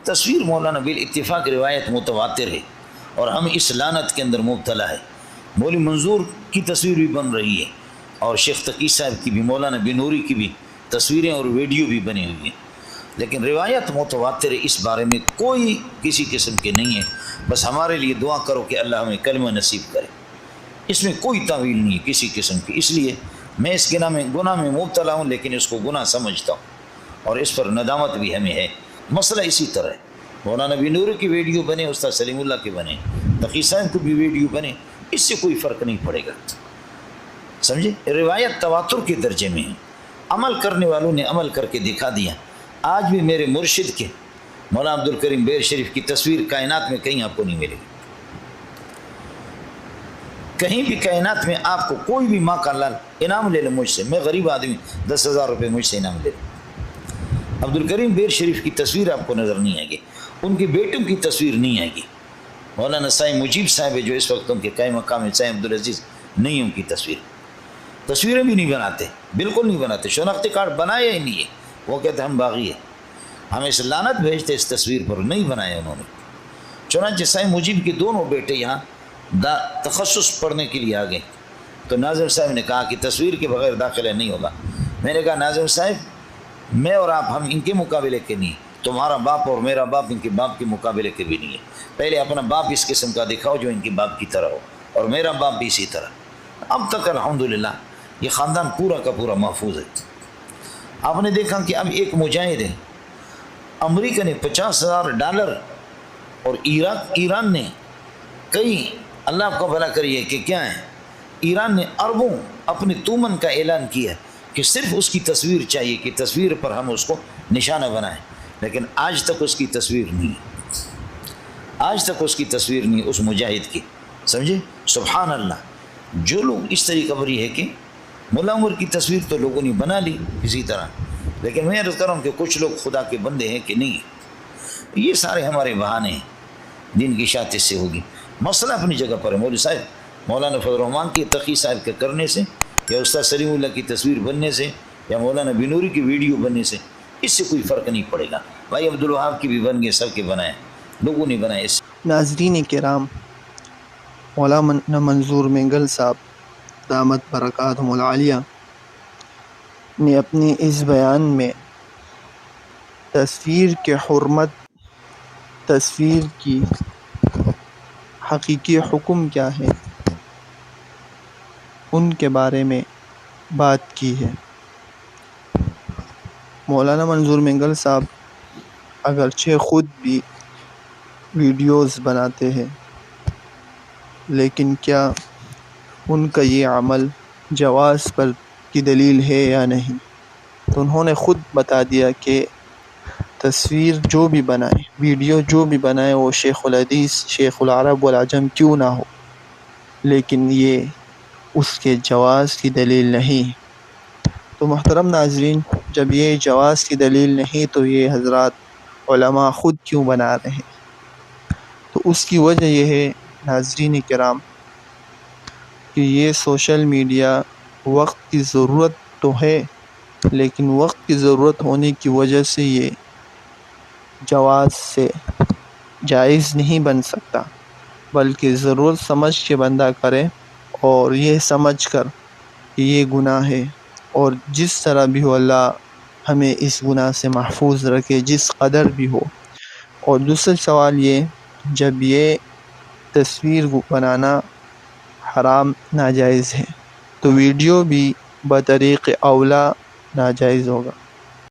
تصویر مولانا بالاتفاق روایت متواتر ہے اور ہم اس لعنت کے اندر مبتلا ہے۔ مولوی منظور کی تصویر بھی بن رہی ہے اور شیخ تقی صاحب کی بھی، مولانا بنوری کی بھی تصویریں اور ویڈیو بھی بنی ہوئی ہیں، لیکن روایت متواتر اس بارے میں کوئی کسی قسم کے نہیں ہے۔ بس ہمارے لیے دعا کرو کہ اللہ ہمیں کلمہ نصیب کرے، اس میں کوئی تعویل نہیں ہے کسی قسم کی۔ اس لیے میں اس گناہ میں مبتلا ہوں، لیکن اس کو گناہ سمجھتا ہوں اور اس پر ندامت بھی ہمیں ہے۔ مسئلہ اسی طرح ہے، مولانا بنوری کی ویڈیو بنے، استاد سلیم اللہ کے بنے، تقی صاحب کو بھی ویڈیو بنے، اس سے کوئی فرق نہیں پڑے گا، سمجھے؟ روایت تواتر کے درجے میں ہے، عمل کرنے والوں نے عمل کر کے دکھا دیا۔ آج بھی میرے مرشد کے مولانا عبدالکریم بیر شریف کی تصویر کائنات میں کہیں آپ کو نہیں ملے گی، کہیں بھی کائنات میں آپ کو کوئی بھی ماں کا لال انعام لے لے مجھ سے، میں غریب آدمی، 10,000 روپے مجھ سے انعام لے لے، عبدالکریم بیر شریف کی تصویر آپ کو نظر نہیں آئے گی، ان کے بیٹوں کی تصویر نہیں آئے گی۔ مولانا سائیں مجیب صاحب ہے جو اس وقت ان کے قائم مقام ہے، سائیں عبدالعزیز، نہیں ان کی تصویریں بھی نہیں بناتے، بالکل نہیں بناتے، شناختی کارڈ بنایا ہی نہیں ہے، وہ کہتے ہم باغی ہیں، ہم اس لعنت بھیجتے اس تصویر پر، نہیں بنایا انہوں نے۔ چنانچہ سائیں مجیب کے دونوں بیٹے یہاں تخصص پڑھنے کے لیے آ گئے، تو ناظم صاحب نے کہا کہ تصویر کے بغیر داخلہ نہیں ہوگا۔ میں نے کہا ناظم صاحب میں اور آپ ہم ان کے مقابلے کے نہیں، تمہارا باپ اور میرا باپ ان کے باپ کے مقابلے کے بھی نہیں ہے، پہلے اپنا باپ اس قسم کا دکھاؤ جو ان کے باپ کی طرح ہو، اور میرا باپ بھی اسی طرح۔ اب تک الحمدللہ یہ خاندان پورا کا پورا محفوظ ہے۔ آپ نے دیکھا کہ اب ایک مجاہد ہے، امریکہ نے $50,000 اور ایران نے کئی، اللہ آپ کو بھلا کریے کہ کیا ہے، ایران نے اربوں اپنے تومن کا اعلان کیا کہ صرف اس کی تصویر چاہیے کہ تصویر پر ہم اس کو نشانہ بنائیں، لیکن آج تک اس کی تصویر نہیں، آج تک اس کی تصویر نہیں اس مجاہد کی، سمجھے؟ سبحان اللہ۔ جو لوگ اس طریقہ پر یہ ہے کہ ملا عمر کی تصویر تو لوگوں نے بنا لی کسی طرح، لیکن میں عرض کر رہا ہوں کہ کچھ لوگ خدا کے بندے ہیں کہ نہیں، یہ سارے ہمارے بہانے ہیں، دین کی شاطر سے ہوگی۔ مسئلہ اپنی جگہ پر ہے، مولوی صاحب مولانا فضل الرحمان کی تقی صاحب کے کرنے سے، یا استاد سلیم اللہ کی تصویر بننے سے، یا مولانا بنوری کی ویڈیو بننے سے اس سے کوئی فرق نہیں پڑے گا۔ بھائی عبدالوہاب کی بھی بن گئے، سب کے بنائے، لوگوں نے بنائے۔ اس ناظرین کرام، مولانا منظور مینگل صاحب دامت برکاتہم العالیہ نے اپنے اس بیان میں تصویر کے حرمت، تصویر کی حقیقی حکم کیا ہے، ان کے بارے میں بات کی ہے۔ مولانا منظور مینگل صاحب اگرچہ خود بھی ویڈیوز بناتے ہیں، لیکن کیا ان کا یہ عمل جواز پر کی دلیل ہے یا نہیں، تو انہوں نے خود بتا دیا کہ تصویر جو بھی بنائے، ویڈیو جو بھی بنائے، وہ شیخ الحدیث، شیخ العرب والعجم کیوں نہ ہو، لیکن یہ اس کے جواز کی دلیل نہیں۔ تو محترم ناظرین، جب یہ جواز کی دلیل نہیں تو یہ حضرات علماء خود کیوں بنا رہے ہیں؟ تو اس کی وجہ یہ ہے ناظرین کرام کہ یہ سوشل میڈیا وقت کی ضرورت تو ہے، لیکن وقت کی ضرورت ہونے کی وجہ سے یہ جواز سے جائز نہیں بن سکتا، بلکہ ضرورت سمجھ کے بندہ کرے، اور یہ سمجھ کر کہ یہ گناہ ہے، اور جس طرح بھی ہو اللہ ہمیں اس گناہ سے محفوظ رکھے، جس قدر بھی ہو۔ اور دوسرا سوال یہ، جب یہ تصویر بنانا حرام ناجائز ہے تو ویڈیو بھی بطریق اولا ناجائز ہوگا۔